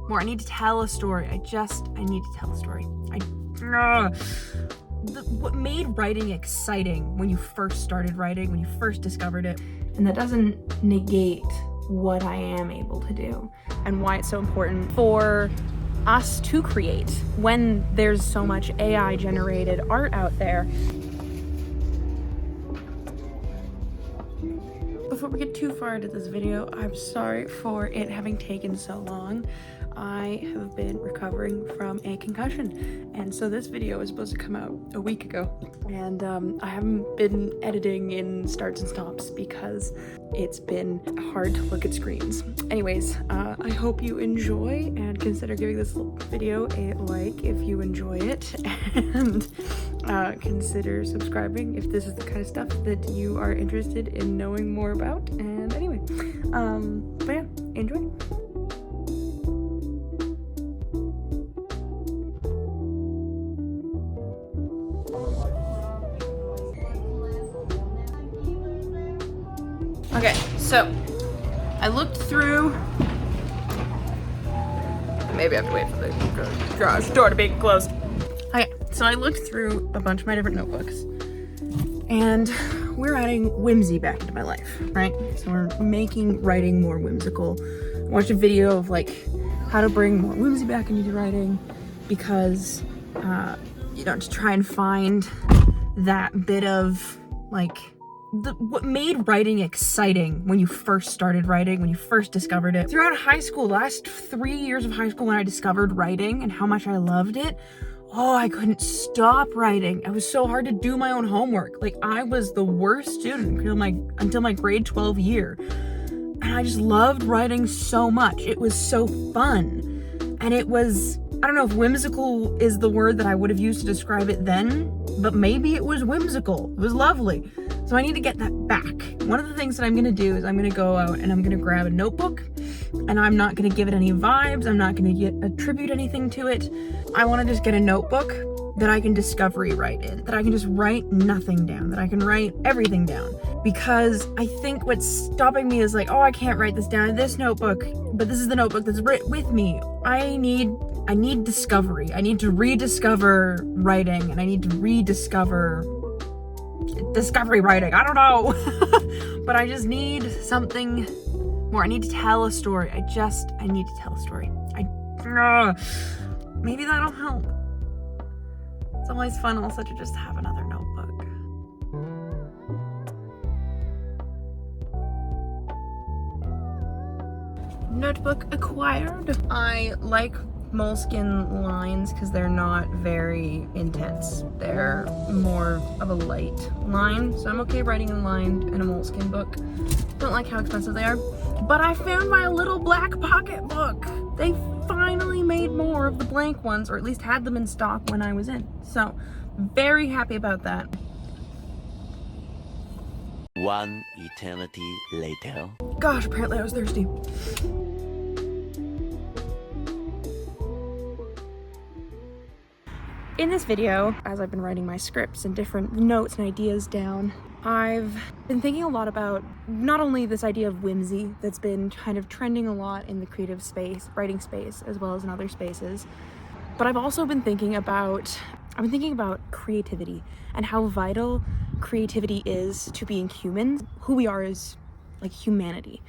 more. I need to tell a story. I need to tell a story. What made writing exciting when you first started writing, when you first discovered it, and that doesn't negate what I am able to do and why it's so important for us to create when there's so much AI generated art out there. Before we get too far into this video, I'm sorry for it having taken so long. I have been recovering from a concussion, and so this video was supposed to come out a week ago, and I haven't been editing in starts and stops because it's been hard to look at screens. Anyways, I hope you enjoy and consider giving this video a like if you enjoy it, and consider subscribing if this is the kind of stuff that you are interested in knowing more about. And anyway, but yeah, enjoy. Okay, so I looked through. Maybe I have to wait for the garage door to be closed. Okay, so I looked through a bunch of my different notebooks, and we're adding whimsy back into my life, right? So we're making writing more whimsical. I watched a video of like how to bring more whimsy back into writing because, to try and find that bit of like what made writing exciting when you first started writing, when you first discovered it. Throughout high school, last 3 years of high school, when I discovered writing and how much I loved it, I couldn't stop writing. It was so hard to do my own homework. Like, I was the worst student until my grade 12 year. And I just loved writing so much. It was so fun. And it was, I don't know if whimsical is the word that I would have used to describe it then, but maybe it was whimsical. It was lovely. So I need to get that back. One of the things that I'm gonna do is I'm gonna go out and I'm gonna grab a notebook, and I'm not gonna give it any vibes. I'm not gonna attribute anything to it. I wanna just get a notebook that I can discovery write in, that I can just write nothing down, that I can write everything down. Because I think what's stopping me is like, I can't write this down in this notebook, but this is the notebook that's with me. I need discovery. I need to rediscover writing, and I need to rediscover discovery writing. I don't know. But I just need something more. I need to tell a story. I need to tell a story. Maybe that'll help. It's always fun also to just have another notebook. Notebook acquired. I like moleskin lines because they're not very intense. They're more of a light line, so I'm okay writing in lined in a moleskin book. Don't like how expensive they are. But I found my little black pocket book. They finally made more of the blank ones, or at least had them in stock when I was in. So, very happy about that. One eternity later. Gosh, apparently I was thirsty. In this video, as I've been writing my scripts and different notes and ideas down, I've been thinking a lot about not only this idea of whimsy that's been kind of trending a lot in the creative space, writing space, as well as in other spaces, but I've also been thinking about creativity and how vital creativity is to being human, who we are as like humanity.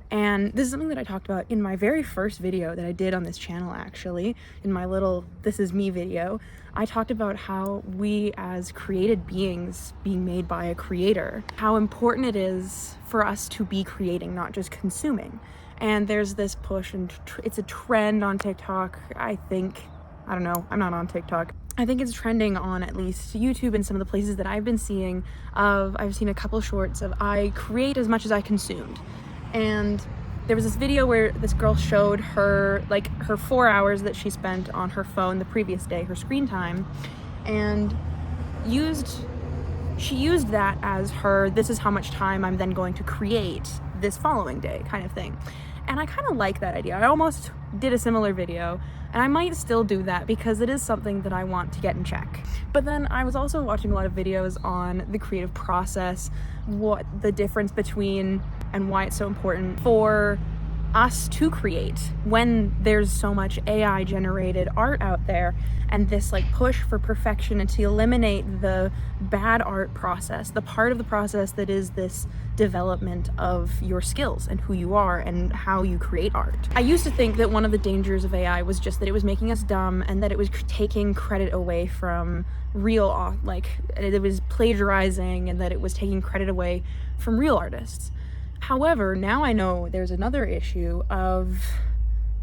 And this is something that I talked about in my very first video that I did on this channel, actually. In my little This Is Me video, I talked about how we as created beings being made by a creator, how important it is for us to be creating, not just consuming. And there's this push, and it's a trend on TikTok, I think. I don't know, I'm not on TikTok. I think it's trending on at least YouTube and some of the places that I've been seeing I've seen a couple shorts of I create as much as I consumed. And there was this video where this girl showed her 4 hours that she spent on her phone the previous day, her screen time, and she used that as this is how much time I'm then going to create this following day kind of thing. And I kind of like that idea. I almost did a similar video, and I might still do that because it is something that I want to get in check. But then I was also watching a lot of videos on the creative process, what the difference between and why it's so important for us to create when there's so much AI generated art out there, and this like push for perfection and to eliminate the bad art process, the part of the process that is this development of your skills and who you are and how you create art. I used to think that one of the dangers of AI was just that it was making us dumb and that it was taking credit away from real, like it was plagiarizing, and that it was taking credit away from real artists. However, now I know there's another issue of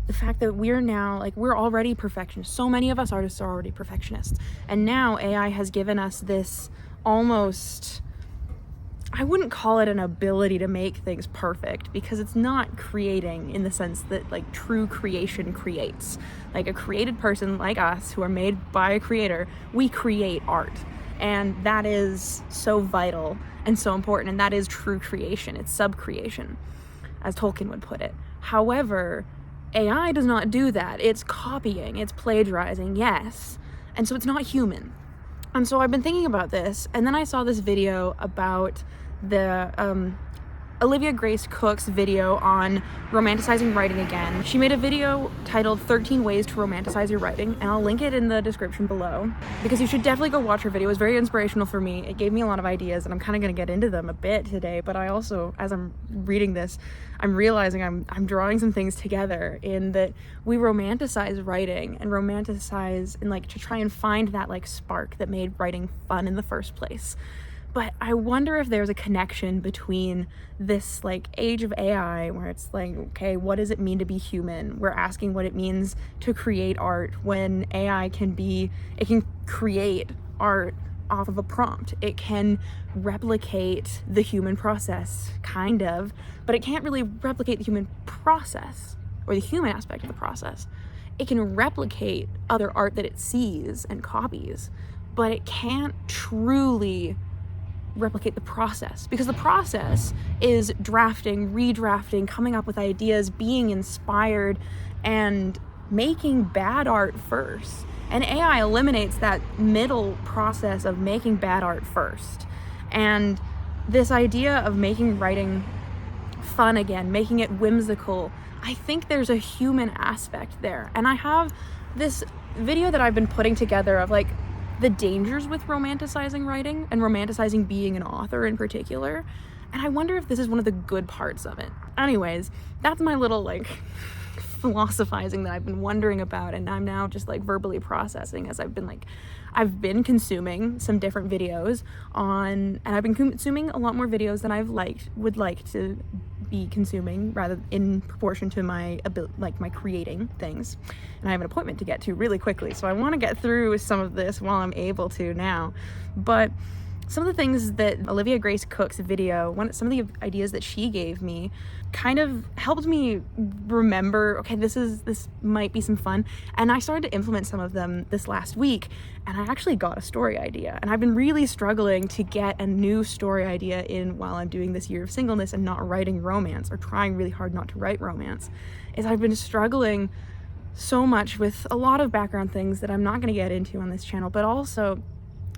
the fact that we're already perfectionists. So many of us artists are already perfectionists. And now AI has given us this almost, I wouldn't call it an ability to make things perfect, because it's not creating in the sense that like true creation creates. Like a created person like us who are made by a creator, we create art. And that is so vital and so important, and that is true creation. It's sub-creation, as Tolkien would put it. However, AI does not do that. It's copying, it's plagiarizing, yes. And so it's not human. And so I've been thinking about this, and then I saw this video about the Olivia Grace Cook's video on romanticizing writing again. She made a video titled 13 Ways to Romanticize Your Writing, and I'll link it in the description below, because you should definitely go watch her video. It was very inspirational for me. It gave me a lot of ideas, and I'm kind of going to get into them a bit today, but I also, as I'm reading this, I'm realizing I'm drawing some things together in that we romanticize writing and romanticize and like to try and find that like spark that made writing fun in the first place. But I wonder if there's a connection between this like age of AI where it's like, okay, what does it mean to be human? We're asking what it means to create art when AI can create art off of a prompt. It can replicate the human process, kind of, but it can't really replicate the human process or the human aspect of the process. It can replicate other art that it sees and copies, but it can't truly replicate the process, because the process is drafting, redrafting, coming up with ideas, being inspired, and making bad art first. And AI eliminates that middle process of making bad art first. And this idea of making writing fun again, making it whimsical, I think there's a human aspect there. And I have this video that I've been putting together of like the dangers with romanticizing writing and romanticizing being an author in particular. And I wonder if this is one of the good parts of it. Anyways, that's my little like philosophizing that I've been wondering about, and I'm now just like verbally processing as I've been consuming some different videos and I've been consuming a lot more videos than would like to be consuming, rather in proportion to my my creating things. And I have an appointment to get to really quickly, so I want to get through some of this while I'm able to now. But some of the things that Olivia Grace Cook's video, some of the ideas that she gave me kind of helped me remember, okay, this might be some fun. And I started to implement some of them this last week, and I actually got a story idea. And I've been really struggling to get a new story idea in while I'm doing this year of singleness and not writing romance, or trying really hard not to write romance. I've been struggling so much with a lot of background things that I'm not going to get into on this channel, but also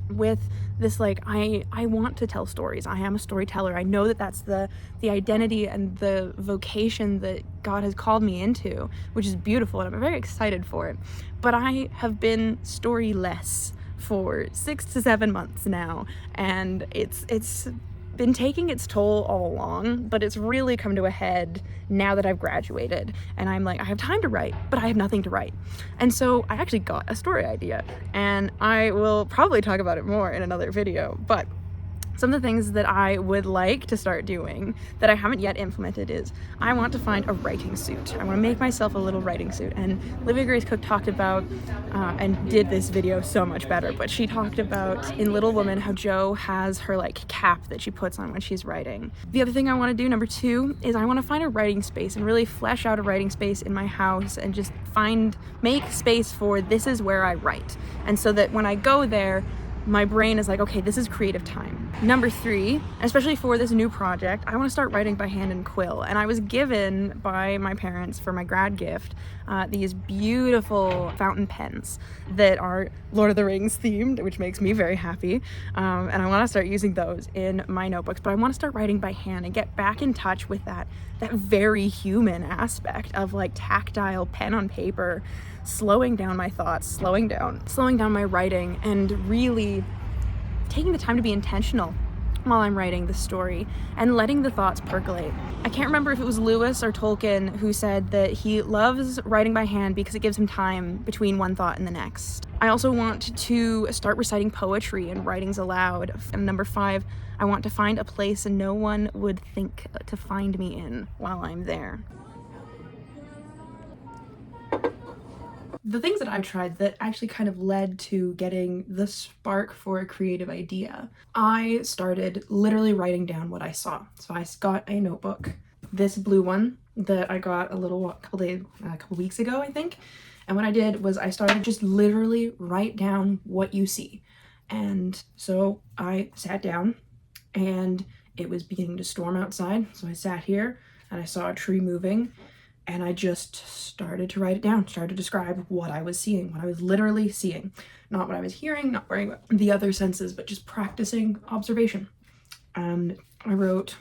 with this, like, I want to tell stories. I am a storyteller. I know that that's the identity and the vocation that God has called me into, which is beautiful, and I'm very excited for it. But I have been storyless for 6 to 7 months now, and it's been taking its toll all along, but it's really come to a head now that I've graduated, and I'm like, I have time to write, but I have nothing to write. And so I actually got a story idea, and I will probably talk about it more in another video. But some of the things that I would like to start doing that I haven't yet implemented is I want to find a writing suit. I want to make myself a little writing suit. And Olivia Grace Cook talked about, and did this video so much better, but she talked about in Little Woman how Jo has her like cap that she puts on when she's writing. The other thing I want to do, number 2, is I want to find a writing space and really flesh out a writing space in my house and just make space for this is where I write. And so that when I go there, my brain is like, okay, this is creative time. Number 3, especially for this new project, I want to start writing by hand and quill. And I was given by my parents for my grad gift these beautiful fountain pens that are Lord of the Rings themed, which makes me very happy. And I want to start using those in my notebooks, but I want to start writing by hand and get back in touch with that very human aspect of like tactile pen on paper, slowing down my thoughts, slowing down my writing, and really taking the time to be intentional while I'm writing the story and letting the thoughts percolate. I can't remember if it was Lewis or Tolkien who said that he loves writing by hand because it gives him time between one thought and the next. I also want to start reciting poetry and writings aloud. And number 5, I want to find a place no one would think to find me in while I'm there. The things that I've tried that actually kind of led to getting the spark for a creative idea. I started literally writing down what I saw. So I got a notebook, this blue one that I got a couple weeks ago, I think. And what I did was I started just literally write down what you see. And so I sat down and it was beginning to storm outside. So I sat here and I saw a tree moving. And I just started to write it down, started to describe what I was seeing, what I was literally seeing. Not what I was hearing, not worrying about the other senses, but just practicing observation. And I wrote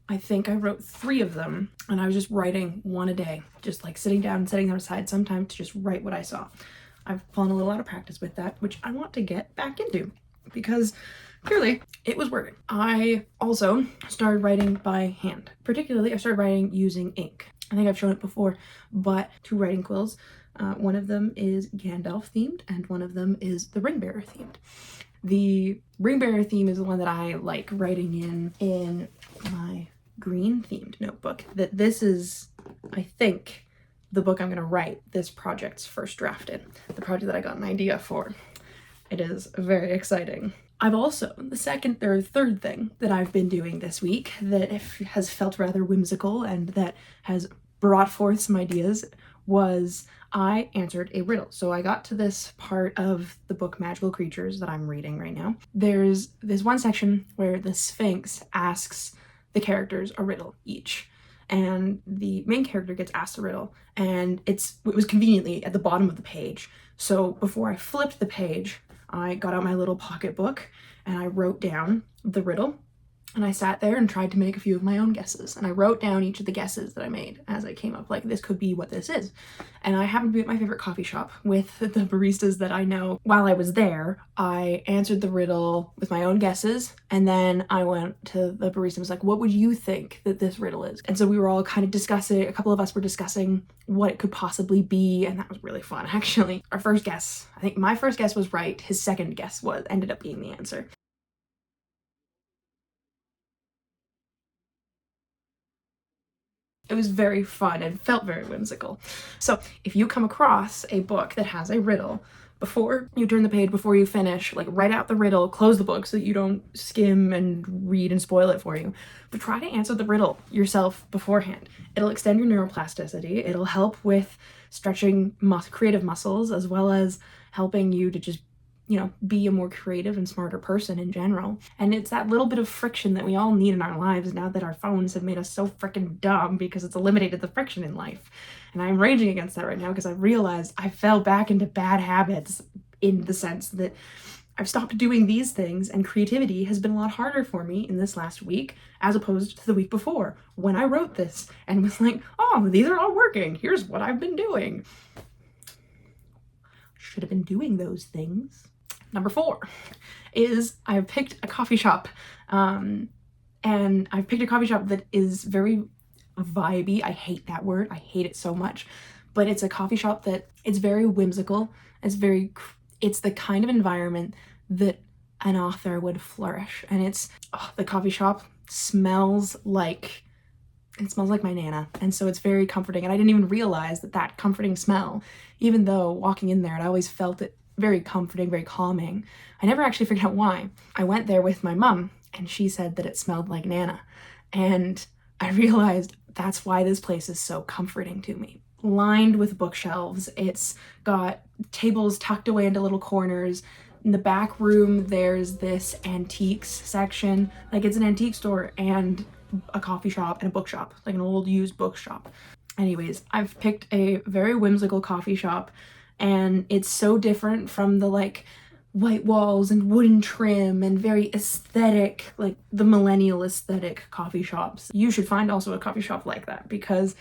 I think I wrote 3 of them, and I was just writing one a day, just like sitting down and setting them aside sometime to just write what I saw. I've fallen a little out of practice with that, which I want to get back into because clearly it was working. I also started writing by hand. Particularly, I started writing using ink. I think I've shown it before, but 2 writing quills. One of them is Gandalf themed and one of them is the Ring Bearer themed. The Ring Bearer theme is the one that I like writing in my green themed notebook. That this is, I think, the book I'm going to write this project's first draft in. The project that I got an idea for. It is very exciting. I've also, the third thing that I've been doing this week that has felt rather whimsical and that has brought forth some ideas was I answered a riddle. So I got to this part of the book Magical Creatures that I'm reading right now. There's one section where the Sphinx asks the characters a riddle each. And the main character gets asked a riddle, and it was conveniently at the bottom of the page. So before I flipped the page, I got out my little pocketbook and I wrote down the riddle, and I sat there and tried to make a few of my own guesses. And I wrote down each of the guesses that I made as I came up, like this could be what this is. And I happened to be at my favorite coffee shop with the baristas that I know. While I was there, I answered the riddle with my own guesses, and then I went to the barista and was like, what would you think that this riddle is? And so we were all kind of discussing, a couple of us were discussing what it could possibly be, and that was really fun, actually. Our first guess, I think my first guess was right, his second guess ended up being the answer. It was very fun and felt very whimsical. So if you come across a book that has a riddle, before you turn the page, before you finish, like write out the riddle, close the book so that you don't skim and read and spoil it for you. But try to answer the riddle yourself beforehand. It'll extend your neuroplasticity. It'll help with stretching creative muscles, as well as helping you to just be a more creative and smarter person in general. And it's that little bit of friction that we all need in our lives now that our phones have made us so freaking dumb because it's eliminated the friction in life. And I'm raging against that right now because I realized I fell back into bad habits in the sense that I've stopped doing these things, and creativity has been a lot harder for me in this last week as opposed to the week before when I wrote this and was like, oh, these are all working. Here's what I've been doing. Should have been doing those things. Number 4 is I've picked a coffee shop, and I've picked a coffee shop that is very vibey. I hate that word. I hate it so much, but it's a coffee shop that it's very whimsical. It's the kind of environment that an author would flourish. And the coffee shop smells like my Nana. And so it's very comforting. And I didn't even realize that comforting smell, even though walking in there, I always felt it very comforting, very calming. I never actually figured out why. I went there with my mom and she said that it smelled like Nana. And I realized that's why this place is so comforting to me. Lined with bookshelves. It's got tables tucked away into little corners. In the back room, there's this antiques section. Like, it's an antique store and a coffee shop and a bookshop, like an old used bookshop. Anyways, I've picked a very whimsical coffee shop, and it's so different from the like white walls and wooden trim and very aesthetic, like the millennial aesthetic coffee shops. You should find also a coffee shop like that, because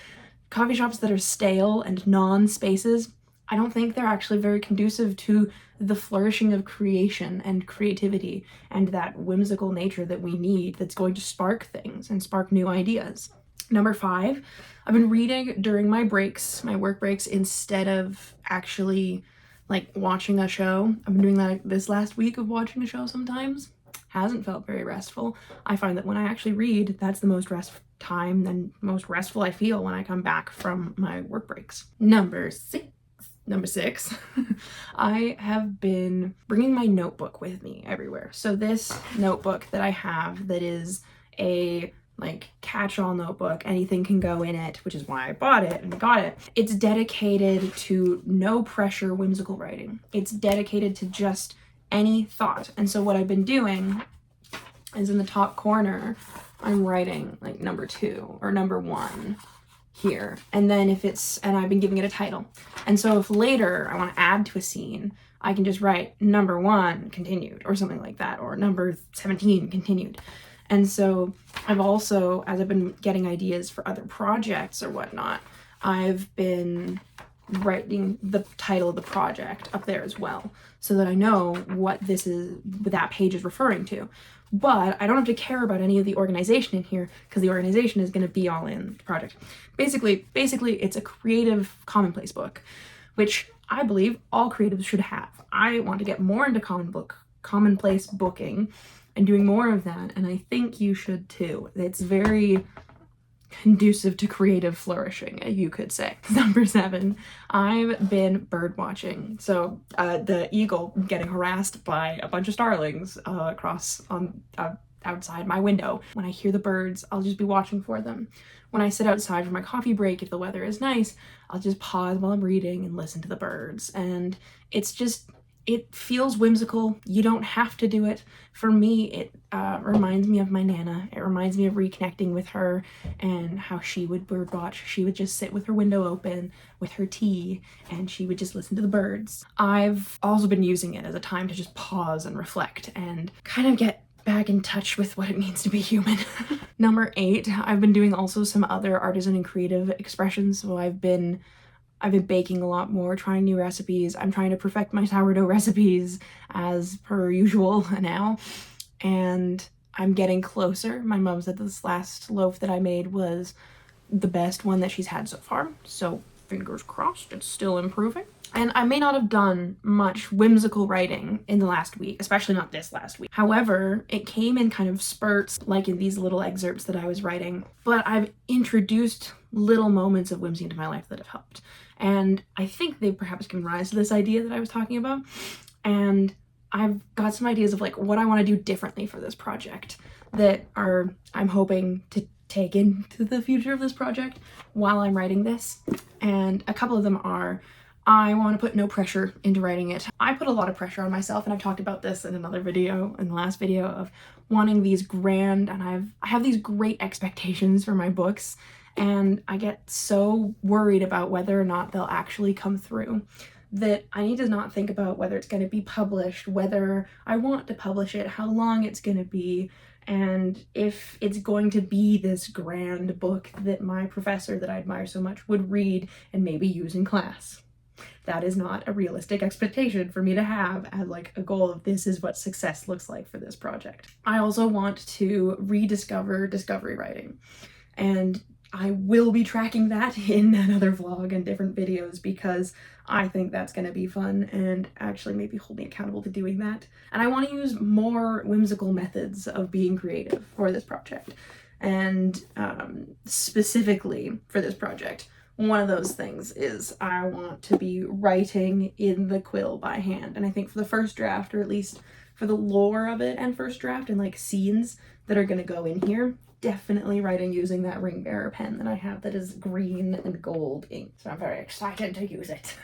coffee shops that are stale and non-spaces, I don't think they're actually very conducive to the flourishing of creation and creativity and that whimsical nature that we need, that's going to spark things and spark new ideas. Number 5, I've been reading during my breaks, my work breaks, instead of actually like watching a show. I've been doing that this last week of watching a show sometimes. Hasn't felt very restful. I find that when I actually read, that's the most restful time and most restful I feel when I come back from my work breaks. Number 6, I have been bringing my notebook with me everywhere. So this notebook that I have, that is a like catch-all notebook, anything can go in it, which is why I bought it and got it. It's dedicated to no pressure whimsical writing. It's dedicated to just any thought. And so what I've been doing is, in the top corner, I'm writing like number 2 or number 1 here. And then and I've been giving it a title. And so if later I want to add to a scene, I can just write number 1 continued or something like that, or number 17 continued. And so I've also, as I've been getting ideas for other projects or whatnot, I've been writing the title of the project up there as well, so that I know what that page is referring to. But I don't have to care about any of the organization in here, because the organization is going to be all in the project. Basically, it's a creative commonplace book, which I believe all creatives should have. I want to get more into commonplace booking and doing more of that, and I think you should too. It's very conducive to creative flourishing, you could say. Number 7, I've been bird watching. So the eagle getting harassed by a bunch of starlings outside my window. When I hear the birds, I'll just be watching for them. When I sit outside for my coffee break, if the weather is nice, I'll just pause while I'm reading and listen to the birds. And it feels whimsical. You don't have to do it. For me, it reminds me of my Nana. It reminds me of reconnecting with her and how she would bird watch. She would just sit with her window open with her tea, and she would just listen to the birds. I've also been using it as a time to just pause and reflect and kind of get back in touch with what it means to be human. Number 8, I've been doing also some other artisan and creative expressions. So I've been baking a lot more, trying new recipes. I'm trying to perfect my sourdough recipes as per usual now, and I'm getting closer. My mom said this last loaf that I made was the best one that she's had so far, so fingers crossed, it's still improving. And I may not have done much whimsical writing in the last week, especially not this last week. However, it came in kind of spurts, like in these little excerpts that I was writing, but I've introduced little moments of whimsy into my life that have helped. And I think they've perhaps given rise to this idea that I was talking about. And I've got some ideas of like what I want to do differently for this project that I'm hoping to take into the future of this project while I'm writing this. And a couple of them are, I want to put no pressure into writing it. I put a lot of pressure on myself, and I've talked about this in another video, in the last video, of wanting these grand, and I have these great expectations for my books, and I get so worried about whether or not they'll actually come through that I need to not think about whether it's going to be published, whether I want to publish it, how long it's going to be, and if it's going to be this grand book that my professor that I admire so much would read and maybe use in class. That is not a realistic expectation for me to have as like a goal of this is what success looks like for this project. I also want to rediscover discovery writing, and I will be tracking that in another vlog and different videos because I think that's going to be fun and actually maybe hold me accountable to doing that. And I want to use more whimsical methods of being creative for this project. And specifically for this project, one of those things is I want to be writing in the quill by hand. And I think for the first draft, or at least for the lore of it and first draft and like scenes that are going to go in here, definitely writing using that ring bearer pen that I have that is green and gold ink. So I'm very excited to use it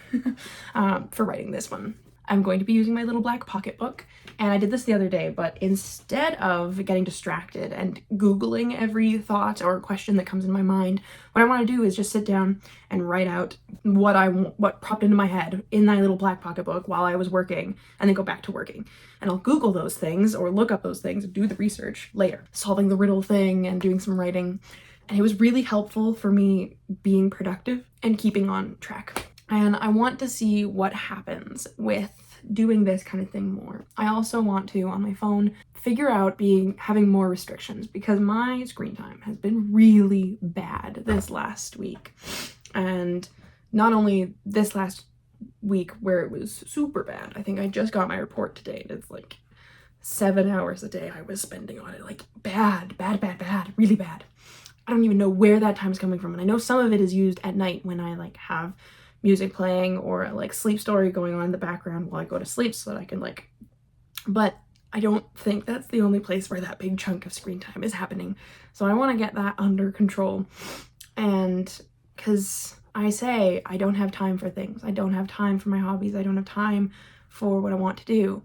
for writing this one. I'm going to be using my little black pocketbook. And I did this the other day, but instead of getting distracted and Googling every thought or question that comes in my mind, what I want to do is just sit down and write out what popped into my head in my little black pocketbook while I was working, and then go back to working. And I'll Google those things or look up those things and do the research later, solving the riddle thing and doing some writing. And it was really helpful for me being productive and keeping on track. And I want to see what happens with doing this kind of thing more. I also want to, on my phone, figure out having more restrictions, because my screen time has been really bad this last week. And not only this last week where it was super bad, I think I just got my report today, and it's like 7 hours a day I was spending on it. Like bad, really bad. I don't even know where that time's coming from. And I know some of it is used at night when I like have music playing or like sleep story going on in the background while I go to sleep, so that I can but I don't think that's the only place where that big chunk of screen time is happening. So I want to get that under control. And because I say I don't have time for things, I don't have time for my hobbies, I don't have time for what I want to do,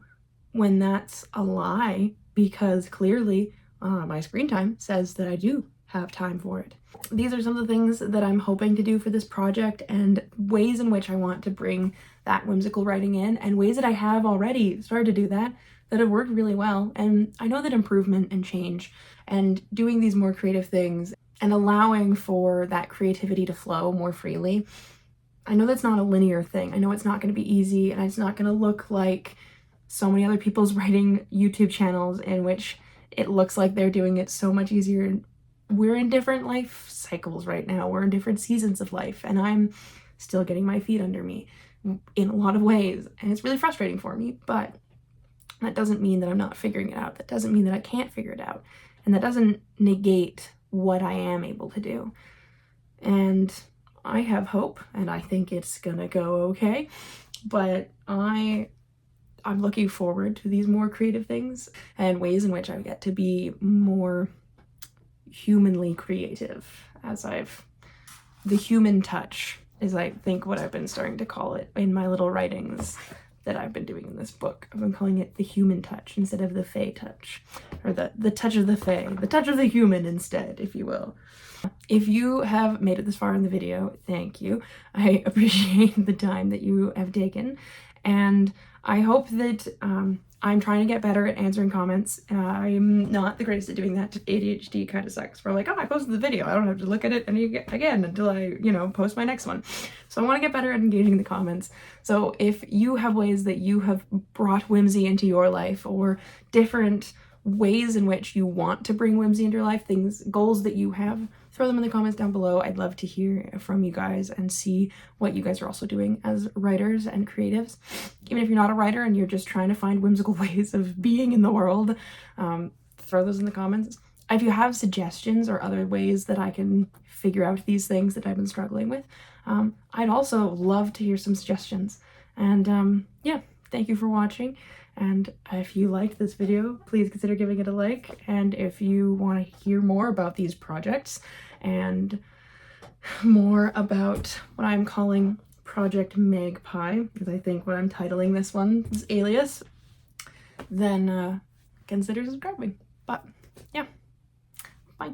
when that's a lie, because clearly my screen time says that I do have time for it. These are some of the things that I'm hoping to do for this project, and ways in which I want to bring that whimsical writing in, and ways that I have already started to do that have worked really well. And I know that improvement and change and doing these more creative things and allowing for that creativity to flow more freely, I know that's not a linear thing. I know it's not going to be easy, and it's not going to look like so many other people's writing YouTube channels in which it looks like they're doing it so much easier. We're in different life cycles right now. We're in different seasons of life, and I'm still getting my feet under me in a lot of ways, and it's really frustrating for me, but that doesn't mean that I'm not figuring it out. That doesn't mean that I can't figure it out, and that doesn't negate what I am able to do. And I have hope, and I think it's gonna go okay, but I'm looking forward to these more creative things and ways in which I get to be more humanly creative, the human touch is, I think, what I've been starting to call it in my little writings that I've been doing in this book. I've been calling it the human touch instead of the fae touch, or the touch of the fae, the touch of the human instead, if you will. If you have made it this far in the video, thank you. I appreciate the time that you have taken, and I hope that I'm trying to get better at answering comments. I'm not the greatest at doing that. ADHD kind of sucks. We're like, oh, I posted the video, I don't have to look at it again until I, post my next one. So I want to get better at engaging the comments. So if you have ways that you have brought whimsy into your life, or different ways in which you want to bring whimsy into your life, goals that you have, throw them in the comments down below. I'd love to hear from you guys and see what you guys are also doing as writers and creatives. Even if you're not a writer and you're just trying to find whimsical ways of being in the world, throw those in the comments. If you have suggestions or other ways that I can figure out these things that I've been struggling with, I'd also love to hear some suggestions. And yeah, thank you for watching. And if you liked this video, please consider giving it a like. And if you want to hear more about these projects and more about what I'm calling Project Magpie, because I think what I'm titling this one is Alias, then consider subscribing. But yeah, bye.